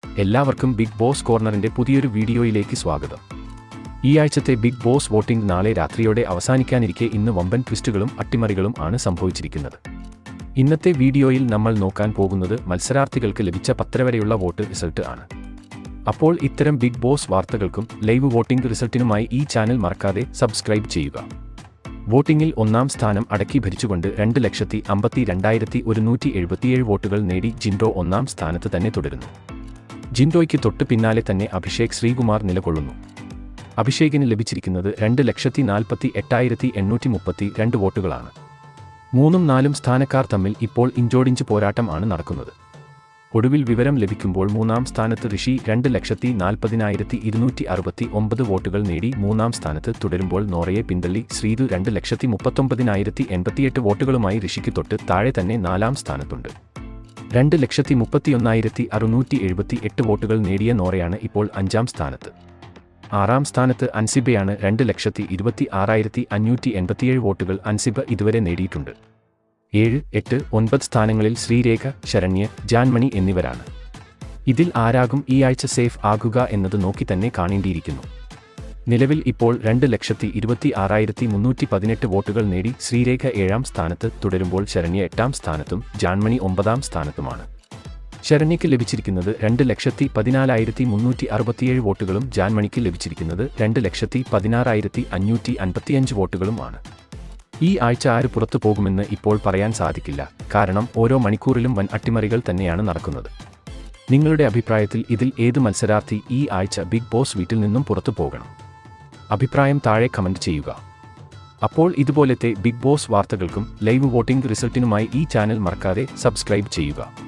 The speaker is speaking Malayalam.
എല്ലാവർക്കും ബിഗ് ബോസ് കോർണറിന്റെ പുതിയൊരു വീഡിയോയിലേക്ക് സ്വാഗതം. ഈ ആഴ്ചത്തെ ബിഗ് ബോസ് വോട്ടിംഗ് നാളെ രാത്രിയോടെ അവസാനിക്കാനിരിക്കെ ഇന്ന് വമ്പൻ ട്വിസ്റ്റുകളും അട്ടിമറികളും ആണ് സംഭവിച്ചിരിക്കുന്നത്. ഇന്നത്തെ വീഡിയോയിൽ നമ്മൾ നോക്കാൻ പോകുന്നത് മത്സരാർത്ഥികൾക്ക് ലഭിച്ച 10 വരെയുള്ള വോട്ട് റിസൾട്ട് ആണ്. അപ്പോൾ ഇത്തരം ബിഗ് ബോസ് വാർത്തകൾക്കും ലൈവ് വോട്ടിംഗ് റിസൾട്ടിനുമായി ഈ ചാനൽ മറക്കാതെ സബ്സ്ക്രൈബ് ചെയ്യുക. വോട്ടിംഗിൽ ഒന്നാം സ്ഥാനം അടക്കി ഭരിച്ചുകൊണ്ട് 2,52,177 വോട്ടുകൾ നേടി ജിൻഡോ ഒന്നാം സ്ഥാനത്ത് തന്നെ തുടരുന്നു. ജിൻഡോയ്ക്ക് തൊട്ട് പിന്നാലെ തന്നെ അഭിഷേക് ശ്രീകുമാർ നിലകൊള്ളുന്നു. അഭിഷേകിന് ലഭിച്ചിരിക്കുന്നത് 2,48,832 വോട്ടുകളാണ്. 3ഉം 4ഉം സ്ഥാനക്കാർ തമ്മിൽ ഇപ്പോൾ ഇഞ്ചോടിഞ്ച് പോരാട്ടം ആണ് നടക്കുന്നത്. ഒടുവിൽ വിവരം ലഭിക്കുമ്പോൾ 3ആം സ്ഥാനത്ത് ഋഷി 2,40,269 വോട്ടുകൾ നേടി 3ആം സ്ഥാനത്ത് തുടരുമ്പോൾ നോറയെ പിന്തള്ളി ശ്രീതു 2,39,088 വോട്ടുകളുമായി ഋഷിക്ക് തൊട്ട് താഴെ തന്നെ 4ആം സ്ഥാനത്തുണ്ട്. 2,31,678 വോട്ടുകൾ നേടിയ നോറയാണ് ഇപ്പോൾ 5ആം സ്ഥാനത്ത്. 6ആം സ്ഥാനത്ത് അൻസിബയാണ് 2,26,587 വോട്ടുകൾ അൻസിബ ഇതുവരെ നേടിയിട്ടുണ്ട്. 7, 8, 9 സ്ഥാനങ്ങളിൽ ശ്രീരേഖ, ശരണ്യ, ജാൻമണി എന്നിവരാണ്. ഇതിൽ ആരാകും ഈ ആഴ്ച സേഫ് ആകുക എന്നത് നോക്കി തന്നെ കാണേണ്ടിയിരിക്കുന്നു. നിലവിൽ ഇപ്പോൾ 2,26,318 വോട്ടുകൾ നേടി ശ്രീരേഖ 7ആം സ്ഥാനത്ത് തുടരുമ്പോൾ ശരണ്യ 8ആം സ്ഥാനത്തും ജാൻമണി 9ആം സ്ഥാനത്തുമാണ്. ശരണ്യയ്ക്ക് ലഭിച്ചിരിക്കുന്നത് 2,14,367 വോട്ടുകളും ജാൻമണിക്ക് ലഭിച്ചിരിക്കുന്നത് 2,16,555 വോട്ടുകളുമാണ്. ഈ ആഴ്ച ആര് പുറത്തു പോകുമെന്ന് ഇപ്പോൾ പറയാൻ സാധിക്കില്ല. കാരണം ഓരോ മണിക്കൂറിലും വൻ അട്ടിമറികൾ തന്നെയാണ് നടക്കുന്നത്. നിങ്ങളുടെ അഭിപ്രായത്തിൽ ഇതിൽ ഏത് മത്സരാർത്ഥി ഈ ആഴ്ച ബിഗ് ബോസ് വീട്ടിൽ നിന്നും പുറത്തു പോകണം? അഭിപ്രായം താഴെ കമന്റ് ചെയ്യുക. അപ്പോൾ ഇതുപോലത്തെ ബിഗ് ബോസ് വാർത്തകൾക്കും ലൈവ് വോട്ടിംഗ് റിസൾട്ടിനുമായി ഈ ചാനൽ മറക്കാതെ സബ്സ്ക്രൈബ് ചെയ്യുക.